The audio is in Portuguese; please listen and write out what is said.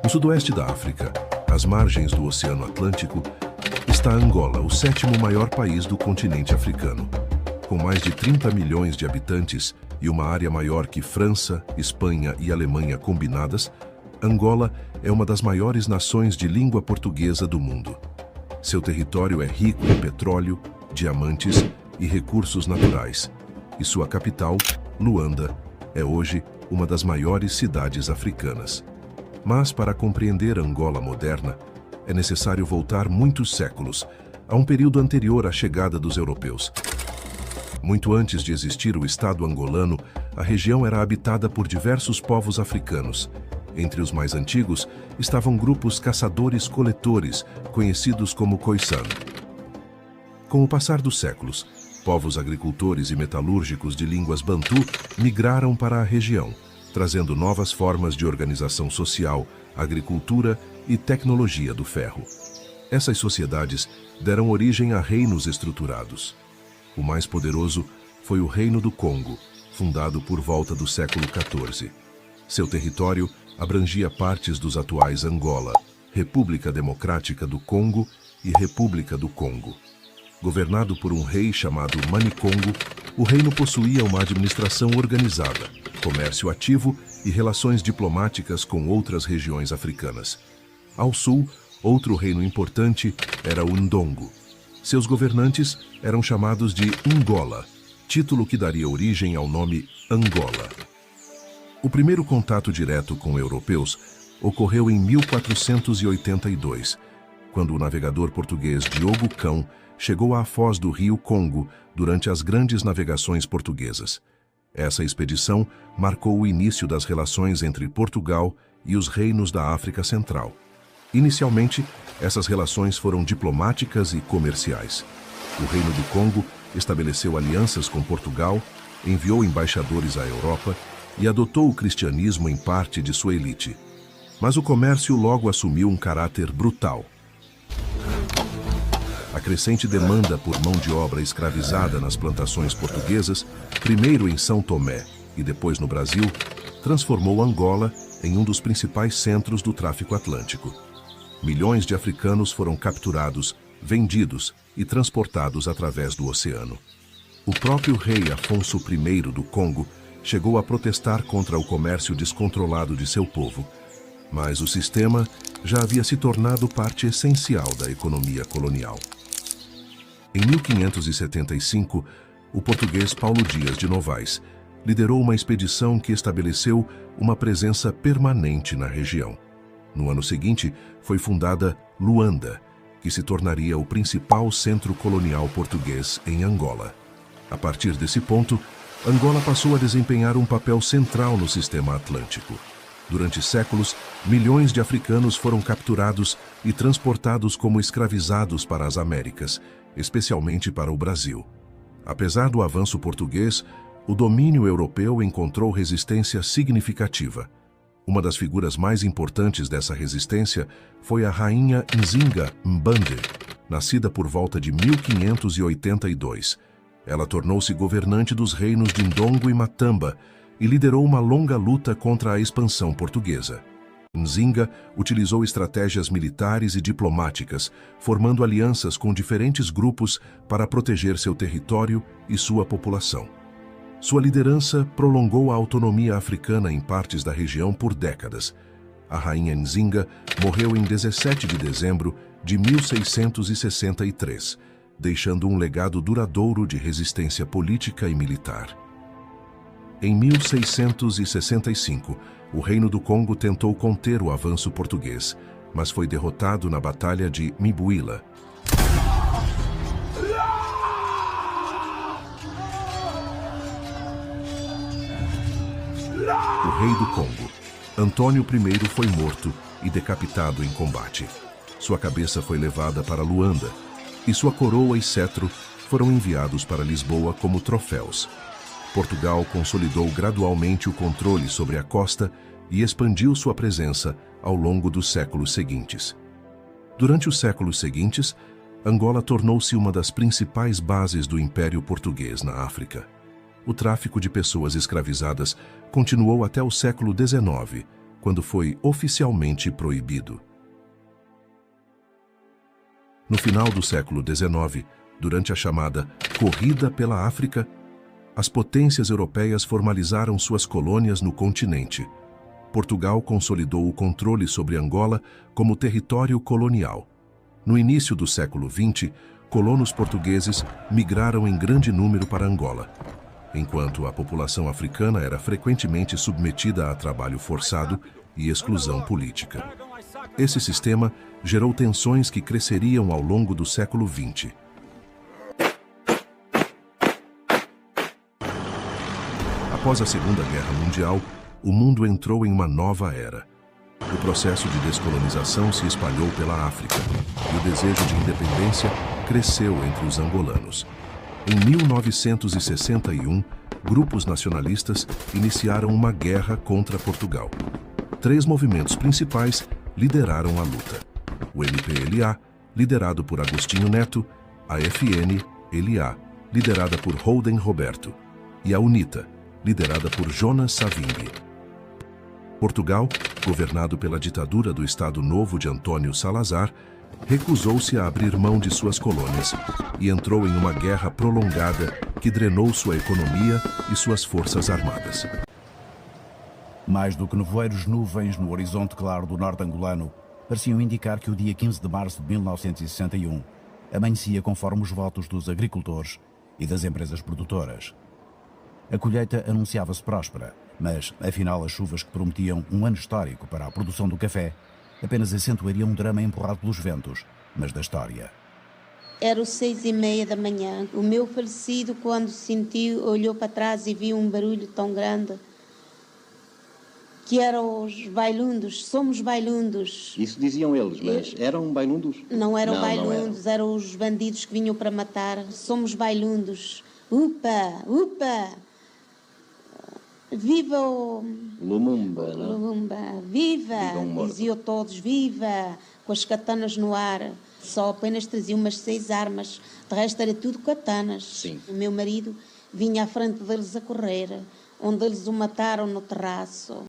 No sudoeste da África, às margens do Oceano Atlântico, está Angola, o sétimo maior país do continente africano. Com mais de 30 milhões de habitantes e uma área maior que França, Espanha e Alemanha combinadas, Angola é uma das maiores nações de língua portuguesa do mundo. Seu território é rico em petróleo, diamantes e recursos naturais, e sua capital, Luanda, é hoje uma das maiores cidades africanas. Mas para compreender Angola moderna, é necessário voltar muitos séculos, a um período anterior à chegada dos europeus. Muito antes de existir o Estado angolano, a região era habitada por diversos povos africanos. Entre os mais antigos estavam grupos caçadores-coletores, conhecidos como Khoisan. Com o passar dos séculos, povos agricultores e metalúrgicos de línguas bantu migraram para a região, trazendo novas formas de organização social, agricultura e tecnologia do ferro. Essas sociedades deram origem a reinos estruturados. O mais poderoso foi o Reino do Congo, fundado por volta do século XIV. Seu território abrangia partes dos atuais Angola, República Democrática do Congo e República do Congo. Governado por um rei chamado Manicongo, o reino possuía uma administração organizada, comércio ativo e relações diplomáticas com outras regiões africanas. Ao sul, outro reino importante era o Ndongo. Seus governantes eram chamados de Ngola, título que daria origem ao nome Angola. O primeiro contato direto com europeus ocorreu em 1482, quando o navegador português Diogo Cão chegou à foz do rio Congo durante as grandes navegações portuguesas. Essa expedição marcou o início das relações entre Portugal e os reinos da África Central. Inicialmente, essas relações foram diplomáticas e comerciais. O Reino do Congo estabeleceu alianças com Portugal, enviou embaixadores à Europa e adotou o cristianismo em parte de sua elite. Mas o comércio logo assumiu um caráter brutal. A crescente demanda por mão de obra escravizada nas plantações portuguesas, primeiro em São Tomé e depois no Brasil, transformou Angola em um dos principais centros do tráfico atlântico. Milhões de africanos foram capturados, vendidos e transportados através do oceano. O próprio rei Afonso I do Congo chegou a protestar contra o comércio descontrolado de seu povo, mas o sistema já havia se tornado parte essencial da economia colonial. Em 1575, o português Paulo Dias de Novaes liderou uma expedição que estabeleceu uma presença permanente na região. No ano seguinte, foi fundada Luanda, que se tornaria o principal centro colonial português em Angola. A partir desse ponto, Angola passou a desempenhar um papel central no sistema atlântico. Durante séculos, milhões de africanos foram capturados e transportados como escravizados para as Américas, especialmente para o Brasil. Apesar do avanço português, o domínio europeu encontrou resistência significativa. Uma das figuras mais importantes dessa resistência foi a rainha Nzinga Mbande, nascida por volta de 1582. Ela tornou-se governante dos reinos de Ndongo e Matamba e liderou uma longa luta contra a expansão portuguesa. Nzinga utilizou estratégias militares e diplomáticas, formando alianças com diferentes grupos para proteger seu território e sua população. Sua liderança prolongou a autonomia africana em partes da região por décadas. A rainha Nzinga morreu em 17 de dezembro de 1663, deixando um legado duradouro de resistência política e militar. Em 1665, o Reino do Congo tentou conter o avanço português, mas foi derrotado na Batalha de Mibuila. O rei do Congo, Antônio I, foi morto e decapitado em combate. Sua cabeça foi levada para Luanda e sua coroa e cetro foram enviados para Lisboa como troféus. Portugal consolidou gradualmente o controle sobre a costa e expandiu sua presença ao longo dos séculos seguintes. Durante os séculos seguintes, Angola tornou-se uma das principais bases do Império Português na África. O tráfico de pessoas escravizadas continuou até o século XIX, quando foi oficialmente proibido. No final do século XIX, durante a chamada Corrida pela África, as potências europeias formalizaram suas colônias no continente. Portugal consolidou o controle sobre Angola como território colonial. No início do século XX, colonos portugueses migraram em grande número para Angola, enquanto a população africana era frequentemente submetida a trabalho forçado e exclusão política. Esse sistema gerou tensões que cresceriam ao longo do século XX. Após a Segunda Guerra Mundial, o mundo entrou em uma nova era. O processo de descolonização se espalhou pela África e o desejo de independência cresceu entre os angolanos. Em 1961, grupos nacionalistas iniciaram uma guerra contra Portugal. 3 movimentos principais lideraram a luta: o MPLA, liderado por Agostinho Neto, a FNLA, liderada por Holden Roberto, e a UNITA, liderada por Jonas Savimbi. Portugal, governado pela ditadura do Estado Novo de Antônio Salazar, recusou-se a abrir mão de suas colônias e entrou em uma guerra prolongada que drenou sua economia e suas forças armadas. Mais do que nevoeiros, nuvens no horizonte claro do norte angolano pareciam indicar que o dia 15 de março de 1961 amanhecia conforme os votos dos agricultores e das empresas produtoras. A colheita anunciava-se próspera, mas, afinal, as chuvas que prometiam um ano histórico para a produção do café apenas acentuariam um drama empurrado pelos ventos, mas da história. Era os 6h30 da manhã. O meu falecido, quando sentiu, olhou para trás e viu um barulho tão grande, que eram os bailundos. Somos bailundos. Isso diziam eles, mas eram bailundos? Não eram bailundos, eram os bandidos que vinham para matar. Somos bailundos. Upa, upa! Viva o Lumumba, não? Lumumba, viva! Diziam todos, viva! Com as katanas no ar. Só apenas traziam umas 6 armas. De resto era tudo katanas. Sim. O meu marido vinha à frente deles a correr, onde eles o mataram no terraço.